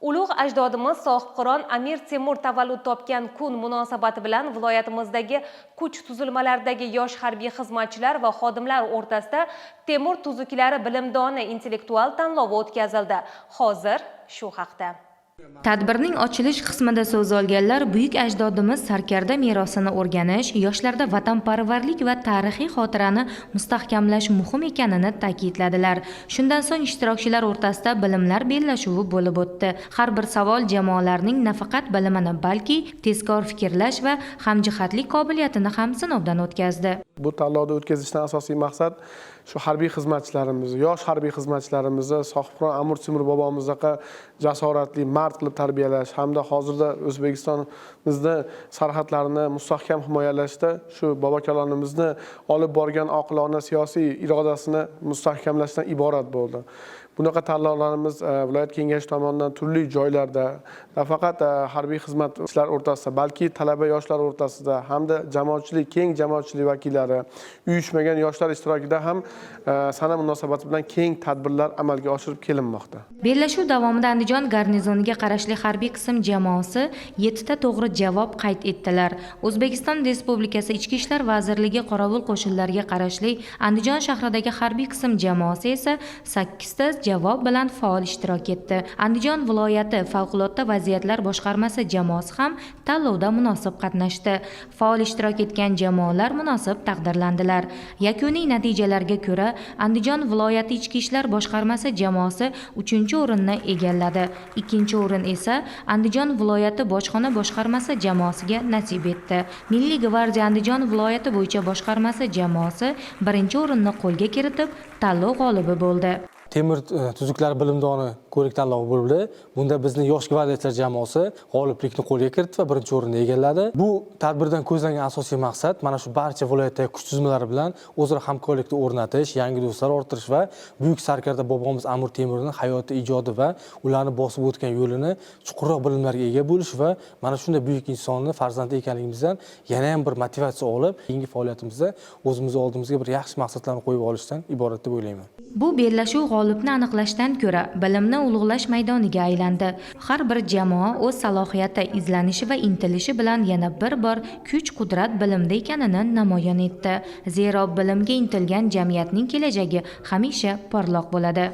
Ulug' ajdodimiz sohibqiron Amir Temur tavallud topgan kun munosabati bilan viloyatimizdagi kuch tuzilmalaridagi yosh harbiy xizmatchilar va xodimlar o'rtasida Temur tuzuklari bilimdoni intellektual tanlovi o'tkazildi. Hozir shu haqda. Tadbirning ochilish qismida so'z olganlar buyuk ajdodimiz sarkarda merosini o'rganish, yoshlarda vatanparvarlik va tarixiy xotirani mustahkamlash muhim ekanini ta'kidladilar. Shundan so'ng ishtirokchilar o'rtasida bilimlar bellashuvi bo'lib o'tdi. Har bir savol jamoalarning nafaqat bilimini, balki tezkor fikrlash va hamjihatlik qobiliyatini ham sinovdan o'tkazdi. Bu tanlovda o'tkazishdan asosiy maqsad shu harbiy xizmatchilarimizni, yosh harbiy xizmatchilarimizni sohibqiron Amir Temur bobomizga jasoratli, mard qilib tarbiyalash hamda hozirda O'zbekistonimizni sarhadlarini mustahkam himoyalashda shu bobokalonimizni olib borgan oqilona siyosiy irodasini mustahkamlashdan iborat bo'ldi. Bunaqa tanlovlarimiz viloyat kengashi tomonidan turli joylarda nafaqat harbiy xizmatchilar o'rtasida, balki talaba yoshlar o'rtasida hamda jamoatchilik, keng jamoatchilik vakillari, uyushmagan yoshlar ishtirokida ham sana munosabati bilan keng tadbirlar amalga oshirib kelinmoqda. Bellashuv davomida Andijon garnizoniga qarashli harbiy qism jamoasi 7 ta to'g'ri javob qayd etdilar. O'zbekiston Respublikasi Ichki ishlar vazirligi qorovul qo'shinlariga qarashli Andijon shahridagi harbiy qism jamoasi esa 8 ta javob bilan faol ishtirok etdi. Andijon viloyati favqulodda vaziyatlar boshqarmasi jamoasi ham tanlovda munosib qatnashdi. Faol ishtirok etgan jamoalar munosib taqdirlandilar. Yakuniy natijalarga ko'ra Andijon viloyati ichki ishlar boshqarmasi jamoasi 3-o'rinni egalladi. 2-o'rin esa Andijon viloyati bojxona boshqarmasi jamoasiga nasib etdi. Milliy gvardiya Andijon viloyati bo'yicha boshqarmasi jamoasi 1-o'rinni qo'lga kiritib, tanlov g'olibi bo'ldi. Temur tuzuklari bilimdoni ko'rik tanlovi bo'ldi. Bunda bizning yosh gvardiyachilar jamoasi g'oliblikni qo'lga kiritdi va 1-o'rinni egalladi. Bu tadbirdan ko'zlangan asosiy maqsad mana shu barcha viloyatdagi kuch tuzilmalari bilan o'zaro hamkorlikni o'rnatish, yangi do'stlar orttirish va buyuk sarkarda bobomiz Amir Temurning hayoti, ijodi va ularni bosib o'tgan yo'lini chuqurroq bilimlarga ega bo'lish va mana shunday buyuk insonni farzandi ekanligimizdan yana ham bir motivatsiya olib, keyingi faoliyatimizda o'zimiz oldimizga bir yaxshi maqsadlarni qo'yib olishdan iborat deb o'ylayman. Bu bellashuv g'olibni aniqlashdan ko'ra bilimni ulug'lash maydoniga aylandi. Har bir jamoa o'z salohiyati, izlanishi va intilishi bilan yana bir bor kuch-qudrat bilimda ekanini namoyon etdi. Zero bilimga intilgan jamiyatning kelajagi hamisha porloq bo'ladi.